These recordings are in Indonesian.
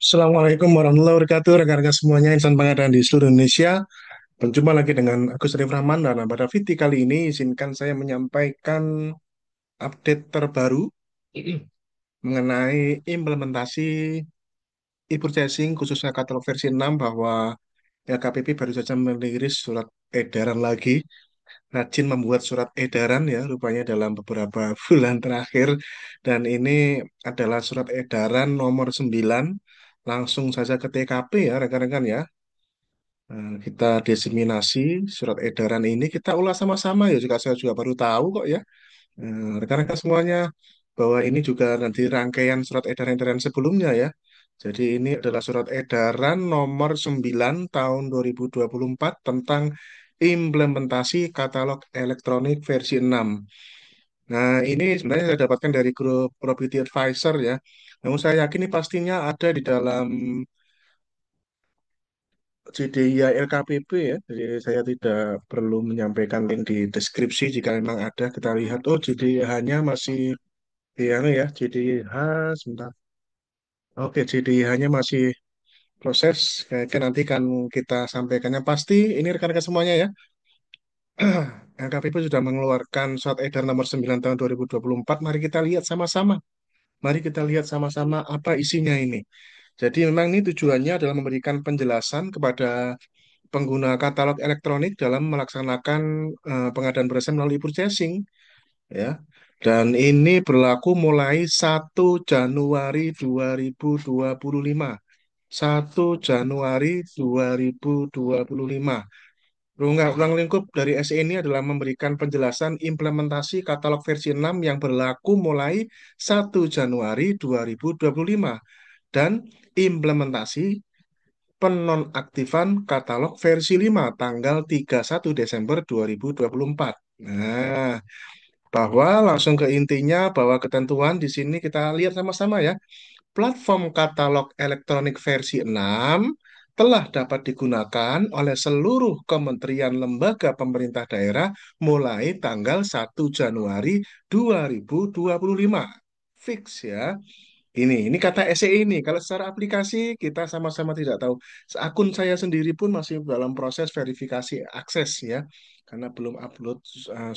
Assalamualaikum warahmatullahi wabarakatuh, rekan-rekan semuanya, insan pengadaan di seluruh Indonesia. Berjumpa lagi dengan Agus Arif Rahman, dan pada video kali ini izinkan saya menyampaikan update terbaru mengenai implementasi e-purchasing khususnya katalog versi 6, bahwa LKPP baru saja merilis surat edaran lagi, rajin membuat surat edaran ya rupanya dalam beberapa bulan terakhir, dan ini adalah surat edaran nomor 9. Langsung saja ke TKP ya rekan-rekan ya. Kita diseminasi surat edaran ini, kita ulas sama-sama ya, juga saya juga baru tahu kok ya. Rekan-rekan semuanya, bahwa ini juga nanti rangkaian surat edaran-edaran sebelumnya ya. Jadi ini adalah surat edaran nomor 9 tahun 2024 tentang implementasi katalog elektronik versi 6. Nah, ini sebenarnya saya dapatkan dari grup Property Advisor ya. Namun saya yakin ini pastinya ada di dalam JDI LKPP ya. Jadi saya tidak perlu menyampaikan link di deskripsi. Jika memang ada, kita lihat. Oh, JDI-nya masih ya, ya JDI sebentar. Oke, JDI-nya masih proses. Kayaknya nanti kan kita sampaikannya pasti. Ini rekan-rekan semuanya ya. LKPP sudah mengeluarkan surat edaran nomor 9 tahun 2024. Mari kita lihat sama-sama. Mari kita lihat sama-sama apa isinya ini. Jadi memang ini tujuannya adalah memberikan penjelasan kepada pengguna katalog elektronik dalam melaksanakan pengadaan barang melalui purchasing ya. Dan ini berlaku mulai 1 Januari 2025. 1 Januari 2025. Ruang lingkup dari SE ini adalah memberikan penjelasan implementasi katalog versi 6 yang berlaku mulai 1 Januari 2025, dan implementasi penonaktifan katalog versi 5 tanggal 31 Desember 2024. Nah, bahwa langsung ke intinya, bahwa ketentuan di sini kita lihat sama-sama ya. Platform katalog elektronik versi 6 telah dapat digunakan oleh seluruh kementerian lembaga pemerintah daerah mulai tanggal 1 Januari 2025. Fix ya. Ini kata SE ini. Kalau secara aplikasi kita sama-sama tidak tahu. Akun saya sendiri pun masih dalam proses verifikasi akses ya, karena belum upload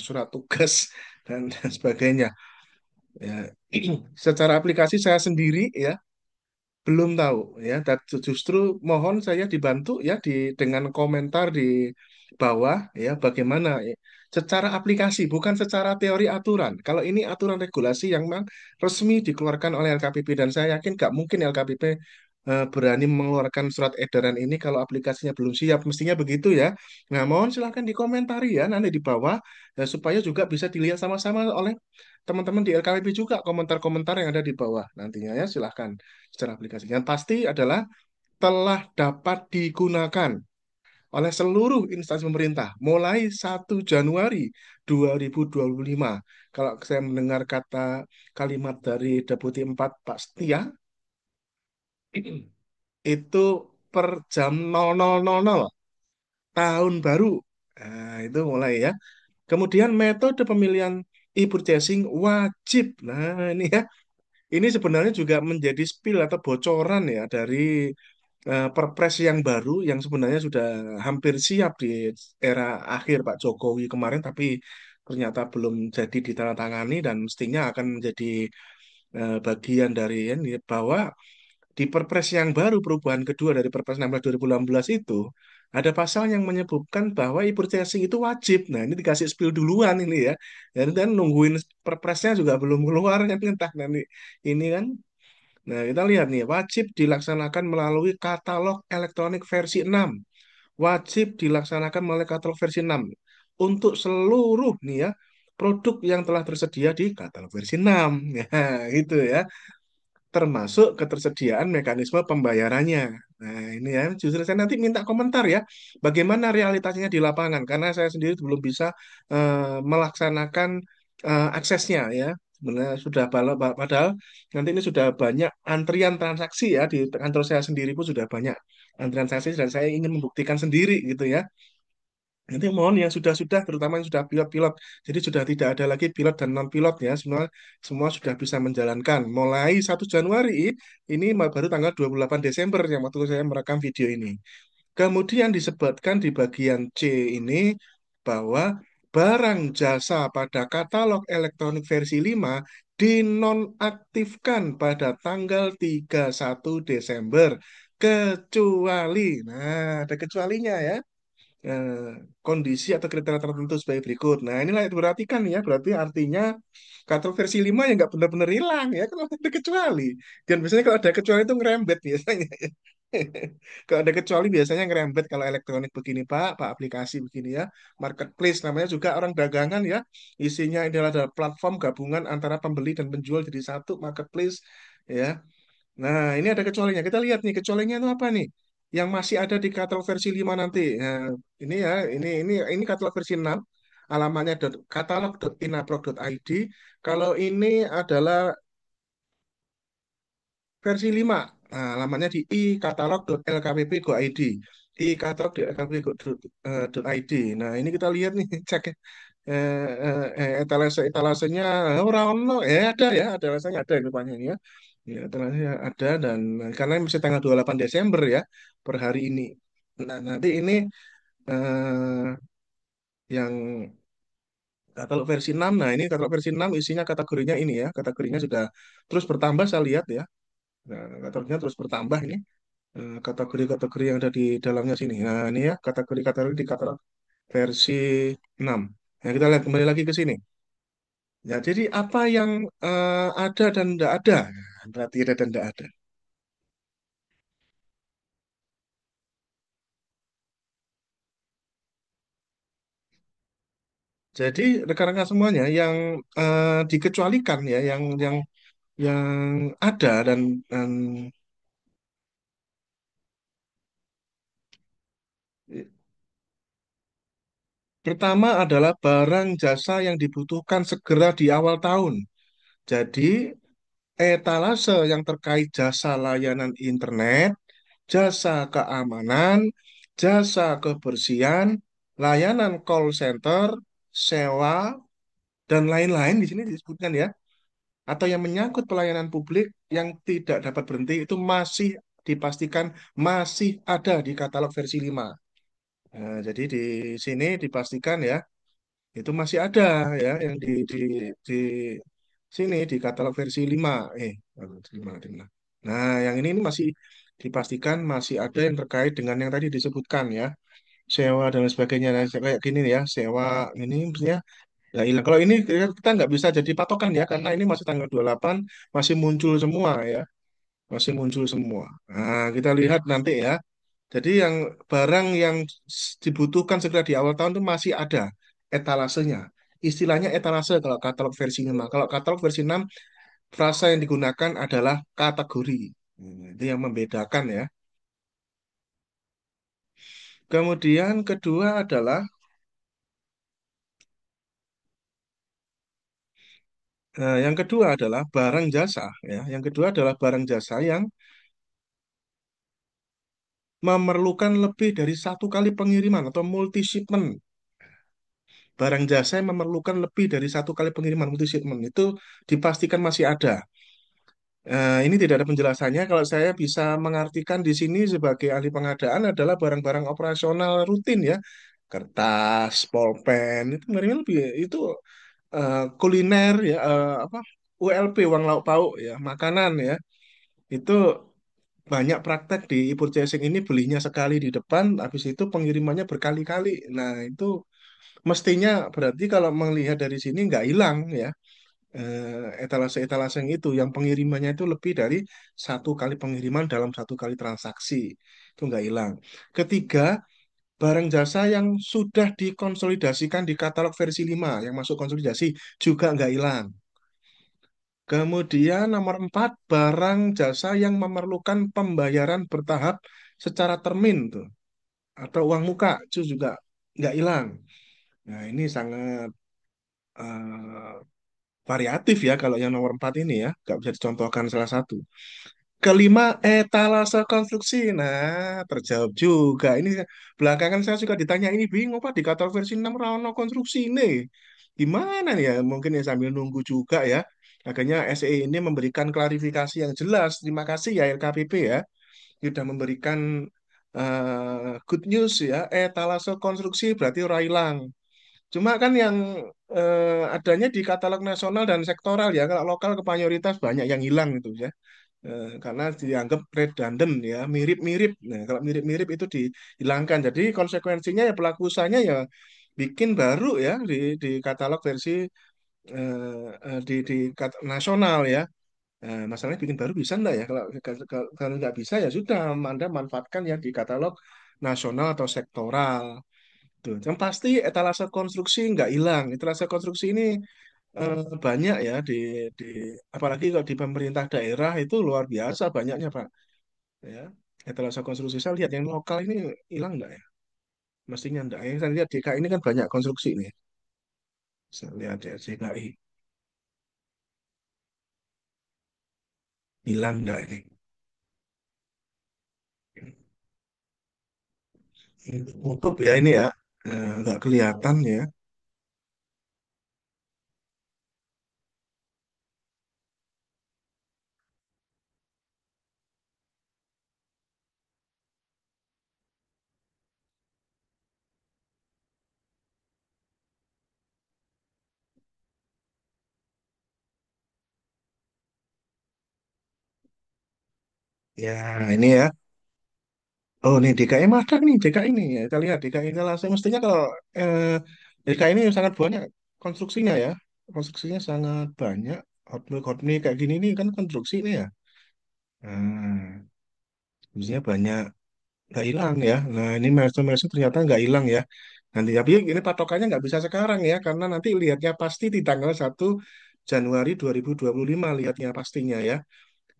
surat tugas dan sebagainya. Ya, secara aplikasi saya sendiri ya belum tahu ya. Dan justru mohon saya dibantu ya dengan komentar di bawah ya, bagaimana ya, secara aplikasi bukan secara teori aturan. Kalau ini aturan regulasi yang memang resmi dikeluarkan oleh LKPP, dan saya yakin nggak mungkin LKPP berani mengeluarkan surat edaran ini kalau aplikasinya belum siap. Mestinya begitu ya. Nah, mohon silahkan dikomentari ya nanti di bawah ya, supaya juga bisa dilihat sama-sama oleh teman-teman di LKPP juga, komentar-komentar yang ada di bawah nantinya ya, silahkan. Secara aplikasi yang pasti adalah telah dapat digunakan oleh seluruh instansi pemerintah mulai 1 Januari 2025. Kalau saya mendengar kata kalimat dari Deputi 4 Pak Setia, itu per jam 00.00 tahun baru. Nah, itu mulai ya. Kemudian metode pemilihan e-purchasing wajib. Nah, ini ya. Ini sebenarnya juga menjadi spill atau bocoran ya dari Perpres yang baru, yang sebenarnya sudah hampir siap di era akhir Pak Jokowi kemarin, tapi ternyata belum jadi ditandatangani, dan mestinya akan menjadi bagian dari ini, bahwa di Perpres yang baru, perubahan kedua dari Perpres 16 2018 itu, ada pasal yang menyebutkan bahwa e-purchasing itu wajib. Nah, ini dikasih spill duluan ini ya. Dan nungguin Perpresnya juga belum keluar kan, entah nanti ini kan. Nah, kita lihat nih, wajib dilaksanakan melalui katalog elektronik versi 6. Wajib dilaksanakan melalui katalog versi 6 untuk seluruh nih ya produk yang telah tersedia di katalog versi 6. Ya, gitu ya. Termasuk ketersediaan mekanisme pembayarannya. Nah, ini ya, justru saya nanti minta komentar ya, bagaimana realitasnya di lapangan, karena saya sendiri belum bisa melaksanakan aksesnya ya. Sebenarnya sudah padahal nanti ini sudah banyak antrian transaksi ya, di kantor saya sendiri pun sudah banyak antrian transaksi, dan saya ingin membuktikan sendiri gitu ya. Nanti mohon yang sudah-sudah, terutama yang sudah pilot-pilot. Jadi sudah tidak ada lagi pilot dan non-pilot ya. Semua semua sudah bisa menjalankan. Mulai 1 Januari ini baru tanggal 28 Desember yang waktu saya merekam video ini. Kemudian disebutkan di bagian C ini bahwa barang jasa pada katalog elektronik versi 5 dinonaktifkan pada tanggal 31 Desember kecuali, nah ada kecualinya ya, eh, kondisi atau kriteria tertentu sebagai berikut. Nah, inilah yang diperhatikan ya. Berarti artinya katalog versi 5 ya nggak benar-benar hilang ya. Kalau ada kecuali. Dan biasanya kalau ada kecuali itu ngerembet biasanya. Kalau ada kecuali biasanya ngerembet kalau elektronik begini Pak aplikasi begini ya. Marketplace namanya juga orang dagangan ya. Isinya adalah platform gabungan antara pembeli dan penjual jadi satu marketplace ya. Nah, ini ada kecualinya. Kita lihat nih kecualinya itu apa nih? Yang masih ada di katalog versi 5 nanti. Nah, ini ya, ini katalog versi 6. Alamatnya katalog.inaprok.id. Kalau ini adalah versi 5. Nah, alamatnya di ikatalog.lkpp.go.id. ikatalog.lkpp.go.id. Nah, ini kita lihat nih, cek etalasenya ora ono ada ya, etalasenya ada rupanya ini ya. Ya, etalasenya ada dan karena masih tanggal 28 Desember ya per hari ini. Nah, nanti ini eh, yang katalog versi 6. Nah, ini katalog versi 6 isinya kategorinya ini ya. Kategorinya sudah terus bertambah saya lihat ya. Nah, kategorinya terus bertambah ini. Kategori-kategori yang ada di dalamnya sini. Nah, ini ya kategori-kategori di katalog versi 6. Nah, kita lihat kembali lagi ke sini. Ya, jadi apa yang ada dan tidak ada? Nah, berarti ada dan tidak ada. Jadi rekan-rekan semuanya yang dikecualikan ya, yang ada dan pertama adalah barang jasa yang dibutuhkan segera di awal tahun. Jadi etalase yang terkait jasa layanan internet, jasa keamanan, jasa kebersihan, layanan call center, sewa, dan lain-lain di sini disebutkan ya, atau yang menyangkut pelayanan publik yang tidak dapat berhenti itu masih dipastikan masih ada di katalog versi 5. Nah, jadi di sini dipastikan ya, itu masih ada ya yang di sini di katalog versi 5. Di mana, di mana? Nah, yang ini masih dipastikan masih ada yang terkait dengan yang tadi disebutkan ya, sewa dan lain sebagainya. Nah, kayak gini ya, sewa ini misalnya ya hilang. Kalau ini kita nggak bisa jadi patokan ya, karena ini masih tanggal 28 masih muncul semua ya, masih muncul semua. Nah, kita lihat nanti ya. Jadi yang barang yang dibutuhkan segera di awal tahun itu masih ada etalasenya. Istilahnya etalase kalau katalog versi 5. Kalau katalog versi 6, frasa yang digunakan adalah kategori. Itu yang membedakan ya. Kemudian kedua adalah yang kedua adalah barang jasa ya. Yang kedua adalah barang jasa yang memerlukan lebih dari satu kali pengiriman atau multi shipment. Barang jasa yang memerlukan lebih dari satu kali pengiriman multi shipment itu dipastikan masih ada. Ini tidak ada penjelasannya. Kalau saya bisa mengartikan di sini sebagai ahli pengadaan adalah barang-barang operasional rutin ya, kertas, pulpen itu sebenarnya lebih itu kuliner ya, apa ULP uang lauk pauk ya, makanan ya. Itu banyak praktek di e-purchasing ini belinya sekali di depan, habis itu pengirimannya berkali-kali. Nah, itu mestinya berarti kalau melihat dari sini nggak hilang ya, etalase-etalase yang itu, yang pengirimannya itu lebih dari satu kali pengiriman dalam satu kali transaksi. Itu nggak hilang. Ketiga, barang jasa yang sudah dikonsolidasikan di katalog versi 5 yang masuk konsolidasi juga nggak hilang. Kemudian nomor 4, barang jasa yang memerlukan pembayaran bertahap secara termin tuh atau uang muka itu juga nggak hilang. Nah, ini sangat variatif ya kalau yang nomor 4 ini ya, nggak bisa dicontohkan salah satu. Kelima, etalase konstruksi. Nah, terjawab juga. Ini belakangan saya juga ditanya ini bingung Pak di katalog versi 6 Rano konstruksi ini. Gimana nih ya? Mungkin ya sambil nunggu juga ya. Akhirnya SE ini memberikan klarifikasi yang jelas. Terima kasih ya LKPP ya. Sudah memberikan good news ya. Etalase konstruksi berarti ora ilang. Cuma kan yang adanya di katalog nasional dan sektoral ya. Kalau lokal ke mayoritas banyak yang hilang itu ya. Karena dianggap redundant ya, mirip-mirip. Nah, kalau mirip-mirip itu dihilangkan. Jadi konsekuensinya ya pelaku usahanya ya bikin baru ya di katalog versi nasional ya. Masalahnya bikin baru bisa enggak ya? Kalau nggak bisa ya sudah, Anda manfaatkan ya di katalog nasional atau sektoral. Tuh, yang pasti etalase konstruksi nggak hilang. Etalase konstruksi ini banyak ya di apalagi kalau di pemerintah daerah itu luar biasa banyaknya Pak. Ya, etalase konstruksi saya lihat yang lokal ini hilang nggak ya? Mestinya enggak ya. Saya lihat DKI ini kan banyak konstruksi nih. Saya lihat ya DKI hilang nggak ini? Tutup ya ini ya. Nggak kelihatan ya. Ya ini ya. Oh nih DKI mah ada nih DKI ini ya. Kita lihat DKI instalasi mestinya kalau eh, DKI ini sangat banyak konstruksinya ya. Konstruksinya sangat banyak. Hot nih kayak gini nih kan konstruksi nih ya. Nah, mestinya banyak nggak hilang ya. Nah ini milestone ternyata nggak hilang ya. Nanti tapi ini patokannya nggak bisa sekarang ya karena nanti lihatnya pasti di tanggal 1 Januari 2025 lihatnya pastinya ya.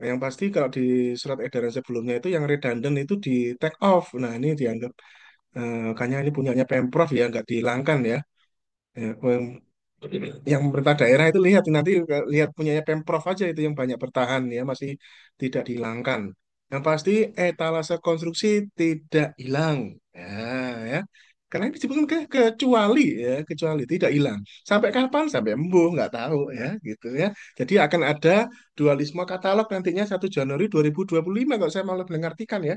Yang pasti kalau di surat edaran sebelumnya itu yang redundant itu di take off. Nah ini dianggap makanya ini punyanya Pemprov ya nggak dihilangkan ya. Ya, yang pemerintah daerah itu lihat nanti lihat punyanya Pemprov aja itu yang banyak bertahan ya masih tidak dihilangkan. Yang pasti etalase konstruksi tidak hilang. Ya, ya. Karena ini disebutkan kecuali ya, kecuali tidak hilang. Sampai kapan? Sampai embuh nggak tahu ya, gitu ya. Jadi akan ada dualisme katalog nantinya 1 Januari 2025 kalau saya malah mendengarkan ya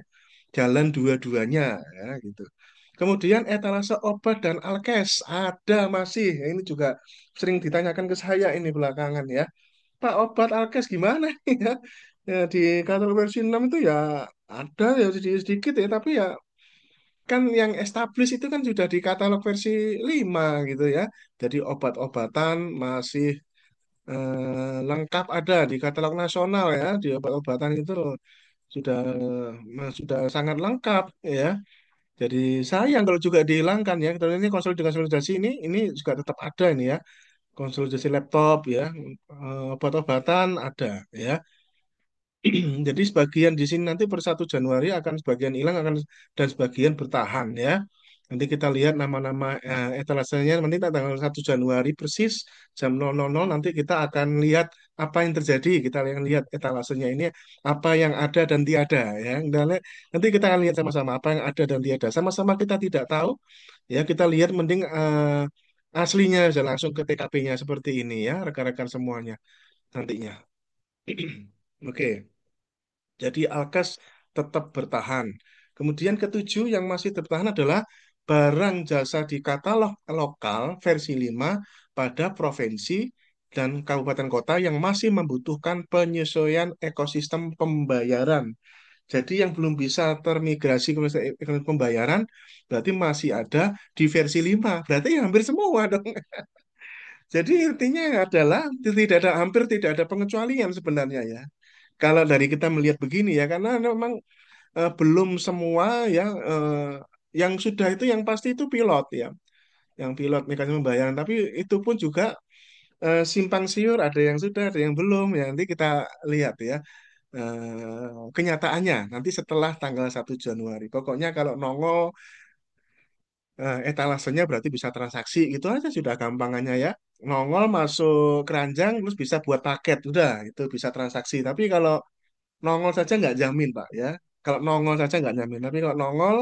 jalan dua-duanya ya gitu. Kemudian etalase obat dan alkes ada masih. Ya, ini juga sering ditanyakan ke saya ini belakangan ya. Pak obat alkes gimana ya? Ya di katalog versi 6 itu ya ada ya sedikit-sedikit ya tapi ya kan yang established itu kan sudah di katalog versi 5 gitu ya. Jadi obat-obatan masih lengkap ada di katalog nasional ya. Di obat-obatan itu sudah sangat lengkap ya. Jadi sayang kalau juga dihilangkan ya. Kalau ini konsolidasi ini juga tetap ada ini ya. Konsolidasi laptop ya, obat-obatan ada ya. Jadi sebagian di sini nanti per 1 Januari akan sebagian hilang akan dan sebagian bertahan ya. Nanti kita lihat nama-nama etalasenya nanti tanggal 1 Januari persis jam 00.00 nanti kita akan lihat apa yang terjadi. Kita akan lihat etalasenya ini apa yang ada dan tiada ya. Nanti kita akan lihat sama-sama apa yang ada dan tiada. Sama-sama kita tidak tahu ya kita lihat mending aslinya aja langsung ke TKP-nya seperti ini ya rekan-rekan semuanya nantinya. Oke. Jadi Alkes tetap bertahan. Kemudian ketujuh yang masih bertahan adalah barang jasa di katalog lokal versi 5 pada provinsi dan kabupaten kota yang masih membutuhkan penyesuaian ekosistem pembayaran. Jadi yang belum bisa termigrasi ke ekonomi pembayaran berarti masih ada di versi 5. Berarti ya hampir semua dong. Jadi intinya adalah tidak ada hampir tidak ada pengecualian sebenarnya ya. Kalau dari kita melihat begini ya karena memang belum semua ya yang sudah itu yang pasti itu pilot ya yang pilot mekanisme pembayaran tapi itu pun juga simpang siur ada yang sudah ada yang belum ya nanti kita lihat ya kenyataannya nanti setelah tanggal 1 Januari pokoknya kalau nongol etalasenya berarti bisa transaksi itu aja sudah gampangannya ya nongol masuk keranjang terus bisa buat paket udah itu bisa transaksi tapi kalau Nongol saja nggak jamin, Pak ya. Kalau nongol saja nggak jamin, tapi kalau nongol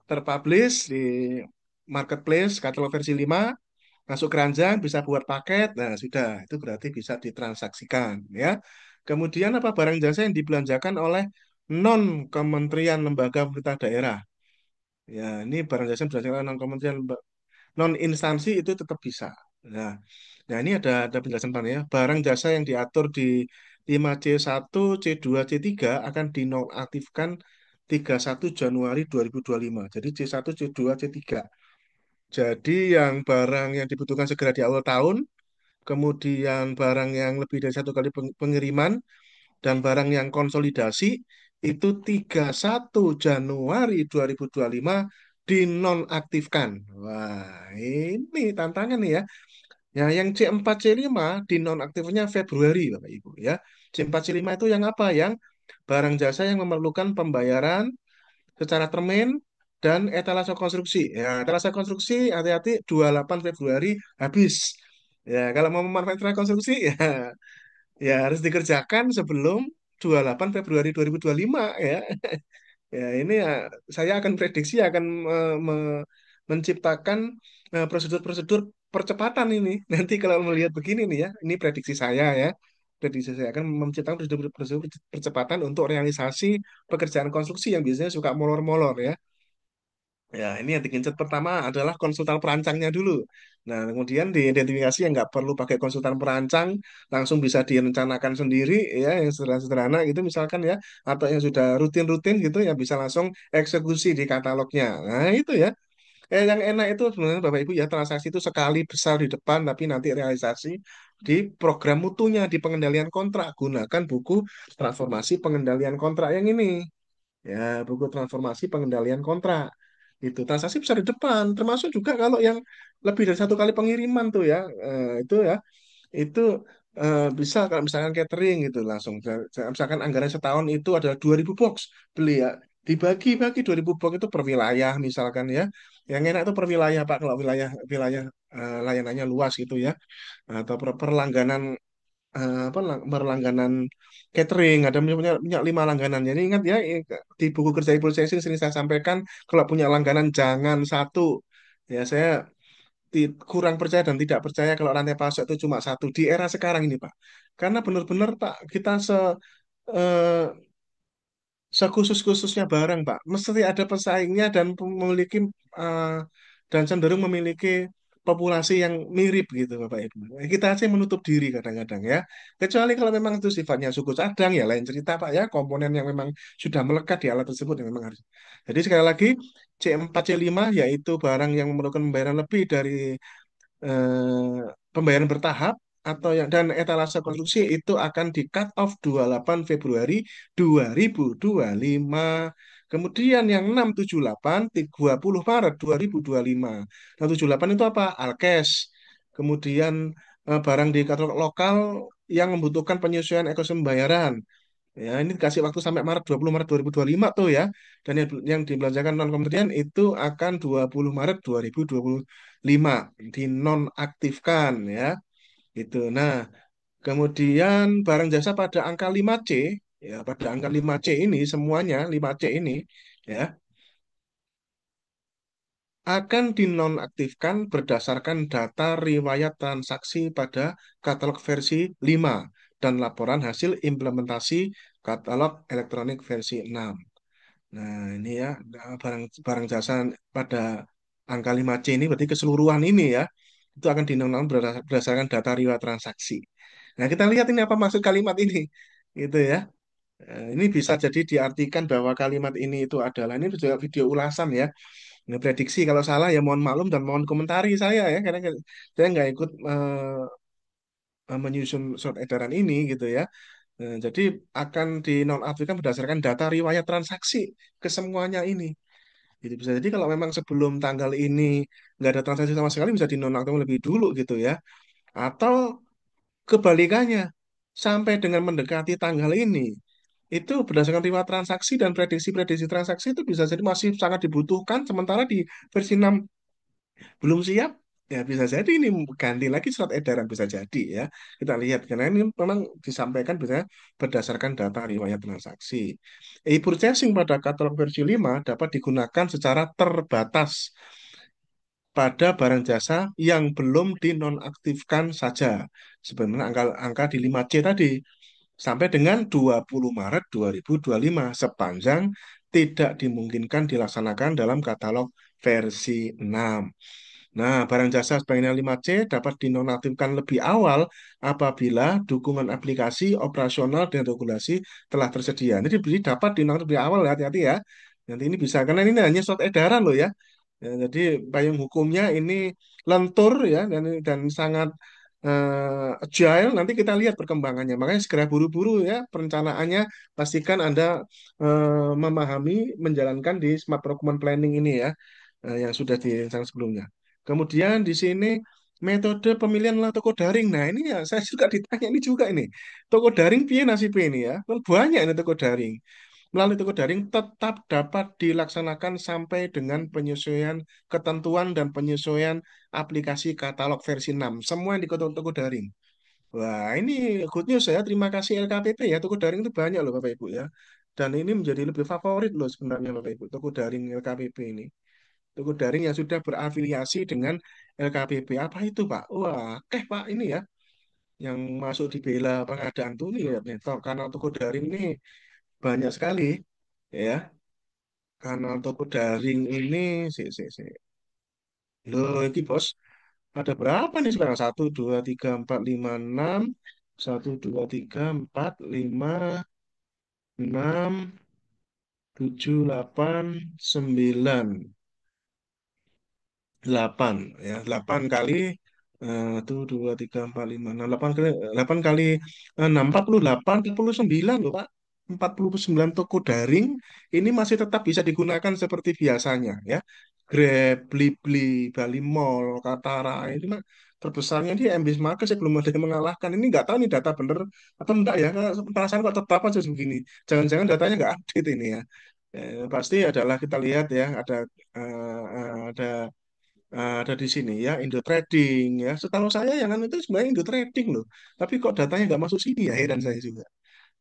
terpublish di marketplace katalog versi 5 masuk keranjang bisa buat paket, nah sudah itu berarti bisa ditransaksikan ya. Kemudian apa barang jasa yang dibelanjakan oleh non kementerian lembaga pemerintah daerah. Ya, ini barang jasa yang dibelanjakan oleh non kementerian non instansi itu tetap bisa. Nah, nah ini ada penjelasan Pak ya. Barang jasa yang diatur di 5C1, C2, C3 akan dinonaktifkan 31 Januari 2025. Jadi C1, C2, C3. Jadi yang barang yang dibutuhkan segera di awal tahun, kemudian barang yang lebih dari satu kali pengiriman, dan barang yang konsolidasi itu 31 Januari 2025 dinonaktifkan. Wah, ini tantangan nih ya. Ya, yang C4, C5 dinonaktifnya Februari, Bapak Ibu ya. C4, C5 itu yang apa? Yang barang jasa yang memerlukan pembayaran secara termin dan etalase konstruksi. Ya, etalase konstruksi hati-hati 28 Februari habis. Ya, kalau mau memanfaatkan konstruksi ya, ya harus dikerjakan sebelum 28 Februari 2025 ya. Ya, ini ya, saya akan prediksi akan menciptakan prosedur-prosedur percepatan ini. Nanti kalau melihat begini nih ya, ini prediksi saya ya. Prediksi saya akan menciptakan prosedur percepatan untuk realisasi pekerjaan konstruksi yang biasanya suka molor-molor ya. Ya, ini yang digenjot pertama adalah konsultan perancangnya dulu. Nah, kemudian diidentifikasi yang nggak perlu pakai konsultan perancang, langsung bisa direncanakan sendiri, ya, yang sederhana-sederhana gitu misalkan ya, atau yang sudah rutin-rutin gitu, yang bisa langsung eksekusi di katalognya. Nah, itu ya. Yang enak itu sebenarnya Bapak Ibu ya, transaksi itu sekali besar di depan, tapi nanti realisasi di program mutunya, di pengendalian kontrak. Gunakan buku transformasi pengendalian kontrak yang ini. Ya, buku transformasi pengendalian kontrak. Itu transaksi besar di depan, termasuk juga kalau yang lebih dari satu kali pengiriman tuh ya, itu ya, itu bisa kalau misalkan catering gitu langsung. Misalkan anggaran setahun itu adalah 2.000 box beli ya, dibagi-bagi 2.000 box itu per wilayah misalkan ya. Yang enak itu per wilayah Pak, kalau wilayah wilayah layanannya luas gitu ya, atau per langganan apa berlangganan catering ada punya 5 langganan. Jadi ingat ya di buku kerja Ibu Sesi sering saya sampaikan kalau punya langganan jangan satu. Ya saya kurang percaya dan tidak percaya kalau rantai pasok itu cuma satu di era sekarang ini Pak. Karena benar-benar Pak kita eh, sekhusus-khususnya barang, Pak. Mesti ada pesaingnya dan memiliki eh, dan cenderung memiliki populasi yang mirip gitu, Bapak Ibu. Kita sih menutup diri kadang-kadang ya. Kecuali kalau memang itu sifatnya suku cadang ya lain cerita, Pak ya. Komponen yang memang sudah melekat di alat tersebut yang memang harus. Jadi sekali lagi C4 C5 yaitu barang yang memerlukan pembayaran lebih dari pembayaran bertahap atau yang dan etalase konstruksi itu akan di cut off 28 Februari 2025. Kemudian yang 678 30 Maret 2025. 678 itu apa? Alkes. Kemudian barang di katalog lokal yang membutuhkan penyesuaian ekosistem pembayaran. Ya, ini dikasih waktu sampai Maret 2025 tuh ya. Dan yang dibelanjakan non kementerian itu akan 20 Maret 2025 dinonaktifkan ya. Itu. Nah, kemudian barang jasa pada angka 5C ya, pada angka 5C ini semuanya 5C ini ya akan dinonaktifkan berdasarkan data riwayat transaksi pada katalog versi 5 dan laporan hasil implementasi katalog elektronik versi 6. Nah, ini ya barang barang jasa pada angka 5C ini berarti keseluruhan ini ya itu akan dinonaktifkan berdasarkan data riwayat transaksi. Nah, kita lihat ini apa maksud kalimat ini. Gitu ya. Ini bisa jadi diartikan bahwa kalimat ini itu adalah ini juga video ulasan ya. Ini prediksi kalau salah ya mohon maklum dan mohon komentari saya ya karena saya nggak ikut menyusun surat edaran ini gitu ya. Jadi akan dinonaktifkan berdasarkan data riwayat transaksi kesemuanya ini. Jadi bisa jadi kalau memang sebelum tanggal ini nggak ada transaksi sama sekali bisa dinonaktifkan lebih dulu gitu ya. Atau kebalikannya sampai dengan mendekati tanggal ini itu berdasarkan riwayat transaksi dan prediksi-prediksi transaksi itu bisa jadi masih sangat dibutuhkan sementara di versi 6 belum siap Ya bisa jadi ini ganti lagi surat edaran bisa jadi ya. Kita lihat karena ini memang disampaikan biasanya berdasarkan data riwayat transaksi. E-purchasing pada katalog versi 5 dapat digunakan secara terbatas pada barang jasa yang belum dinonaktifkan saja. Sebenarnya angka di 5C tadi sampai dengan 20 Maret 2025 sepanjang tidak dimungkinkan dilaksanakan dalam katalog versi 6. Nah, barang jasa sebagian 5C dapat dinonaktifkan lebih awal apabila dukungan aplikasi, operasional, dan regulasi telah tersedia. Ini diberi dapat dinonaktifkan lebih awal, hati-hati ya. Nanti ini bisa, karena ini hanya surat edaran loh ya. Ya, jadi payung hukumnya ini lentur ya dan sangat agile. Nanti kita lihat perkembangannya. Makanya segera buru-buru ya perencanaannya. Pastikan Anda memahami menjalankan di Smart Procurement Planning ini ya yang sudah direncanakan sebelumnya. Kemudian di sini metode pemilihan melalui toko daring. Nah ini ya saya juga ditanya ini juga ini. Toko daring piye nasib ini ya? Kan banyak ini toko daring. Melalui toko daring tetap dapat dilaksanakan sampai dengan penyesuaian ketentuan dan penyesuaian aplikasi katalog versi 6. Semua yang di toko daring. Wah, ini good news ya. Terima kasih LKPP ya. Toko daring itu banyak loh Bapak Ibu ya. Dan ini menjadi lebih favorit loh sebenarnya Bapak Ibu. Toko daring LKPP ini. Toko daring yang sudah berafiliasi dengan LKPP. Apa itu Pak? Wah, Pak ini ya. Yang masuk di bela pengadaan tuh nih ya. Nih, kanal toko daring ini banyak sekali ya. Kanal toko daring ini, si. Loh, ini bos, ada berapa nih sekarang? Satu, dua, tiga, empat, lima, enam. Satu, dua, tiga, empat, lima, enam, tujuh, delapan, sembilan. 8 ya 8 kali itu 2 3 4 5 6 8 kali 6 49 loh Pak 49 toko daring ini masih tetap bisa digunakan seperti biasanya ya Grab, Blibli, Bali Mall, Katara ini mah terbesarnya di MB Market saya belum ada yang mengalahkan ini nggak tahu nih data bener atau enggak ya karena perasaan kok tetap aja begini jangan-jangan datanya nggak update ini ya. Pasti adalah kita lihat ya ada ada di sini ya Indo Trading ya. Setahu saya yang anu itu sebenarnya Indo Trading loh. Tapi kok datanya nggak masuk sini ya heran saya juga.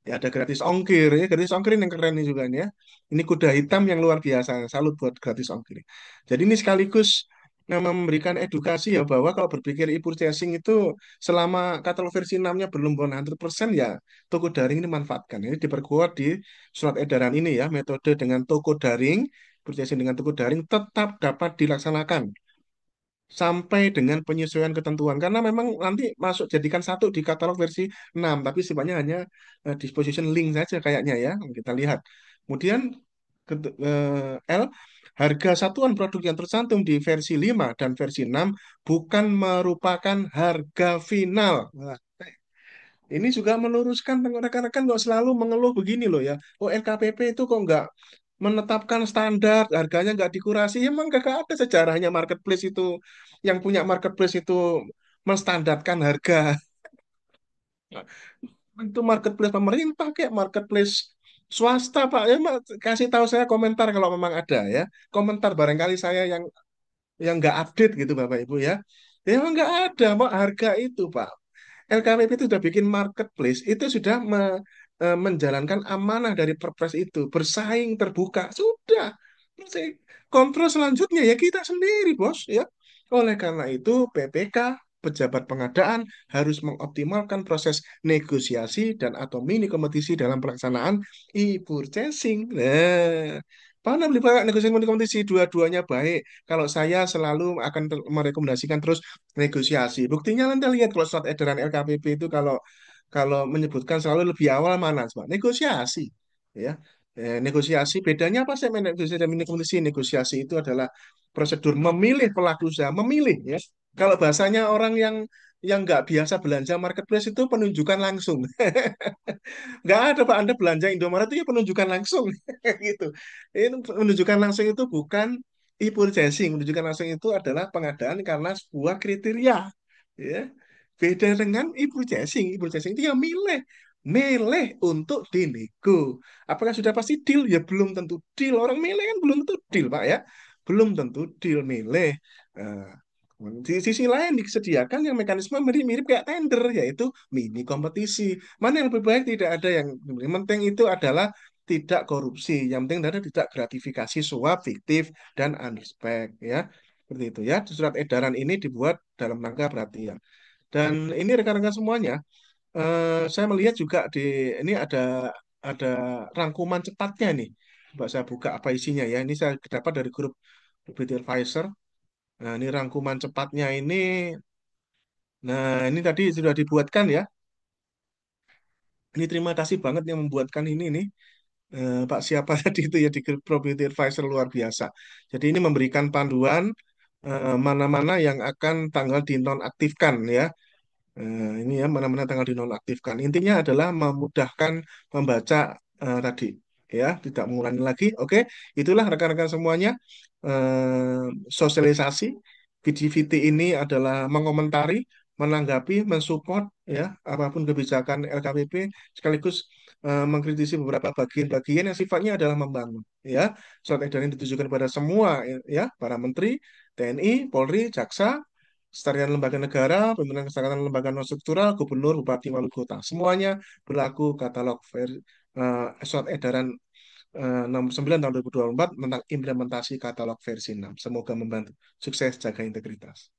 Ya ada gratis ongkir ya, gratis ongkir ini yang keren nih juga nih ya. Ini kuda hitam yang luar biasa. Salut buat gratis ongkir. Jadi ini sekaligus memberikan edukasi ya bahwa kalau berpikir e-purchasing itu selama katalog versi 6-nya belum 100% ya toko daring ini manfaatkan. Ini diperkuat di surat edaran ini ya metode dengan toko daring, purchasing dengan toko daring tetap dapat dilaksanakan sampai dengan penyesuaian ketentuan karena memang nanti masuk jadikan satu di katalog versi 6 tapi sifatnya hanya disposition link saja kayaknya ya kita lihat kemudian L harga satuan produk yang tercantum di versi 5 dan versi 6 bukan merupakan harga final. Nah, ini juga meluruskan rekan-rekan kok selalu mengeluh begini loh ya. Oh LKPP itu kok nggak menetapkan standar, harganya nggak dikurasi. Ya, emang nggak ada sejarahnya marketplace itu. Yang punya marketplace itu menstandarkan harga. Itu marketplace pemerintah kayak marketplace swasta Pak. Ya Mak, kasih tahu saya komentar kalau memang ada ya. Komentar barangkali saya yang nggak update gitu Bapak Ibu ya. Ya emang nggak ada Pak harga itu Pak. LKPP itu sudah bikin marketplace, itu sudah menjalankan amanah dari Perpres itu, bersaing terbuka, sudah. Kontrol selanjutnya ya kita sendiri, bos, ya. Oleh karena itu, PPK, pejabat pengadaan harus mengoptimalkan proses negosiasi dan atau mini kompetisi dalam pelaksanaan e-purchasing. Nah, mana beli banyak negosiasi mini kompetisi dua-duanya baik. Kalau saya selalu akan merekomendasikan terus negosiasi. Buktinya Anda lihat kalau surat edaran LKPP itu kalau kalau menyebutkan selalu lebih awal mana, Pak? Negosiasi, ya. Negosiasi bedanya apa sih negosiasi dan negosiasi? Negosiasi itu adalah prosedur memilih pelaku usaha, memilih, ya. Kalau bahasanya orang yang nggak biasa belanja marketplace itu penunjukan langsung. Nggak ada Pak, Anda belanja Indomaret itu ya penunjukan langsung gitu. Ini penunjukan langsung itu bukan e-purchasing. Penunjukan langsung itu adalah pengadaan karena sebuah kriteria. Ya. Beda dengan e-purchasing. E-purchasing itu ya milih. Milih untuk dinego. Apakah sudah pasti deal? Ya belum tentu deal. Orang milih kan belum tentu deal, Pak ya. Belum tentu deal milih. Nah, Di sisi lain disediakan yang mekanisme mirip-mirip kayak tender, yaitu mini kompetisi. Mana yang lebih baik? Tidak ada yang penting itu adalah tidak korupsi. Yang penting adalah tidak gratifikasi suap, fiktif, dan unrespect. Ya, seperti itu ya. Surat edaran ini dibuat dalam rangka perhatian. Dan ini rekan-rekan semuanya, saya melihat juga di ini ada rangkuman cepatnya nih. Coba saya buka apa isinya ya. Ini saya dapat dari grup BT Advisor. Nah, ini rangkuman cepatnya ini. Nah, ini tadi sudah dibuatkan ya. Ini terima kasih banget yang membuatkan ini nih. Pak siapa tadi itu ya di grup Property Advisor luar biasa. Jadi ini memberikan panduan mana-mana yang akan tanggal dinonaktifkan ya. Ini ya mana-mana tanggal dinonaktifkan. Intinya adalah memudahkan membaca tadi ya, tidak mengulangi lagi. Oke, itulah rekan-rekan semuanya. Sosialisasi VDVT ini adalah mengomentari, menanggapi, mensupport ya apapun kebijakan LKPP sekaligus mengkritisi beberapa bagian-bagian yang sifatnya adalah membangun ya. Surat edaran ini ditujukan pada semua ya para menteri, TNI, Polri, Jaksa, Sekretariat Lembaga Negara, Pimpinan Kesepakatan Lembaga Non Struktural, Gubernur, Bupati, Wali Kota. Semuanya berlaku katalog surat edaran nomor 9 tahun 2024 tentang implementasi katalog versi 6. Semoga membantu. Sukses, jaga integritas.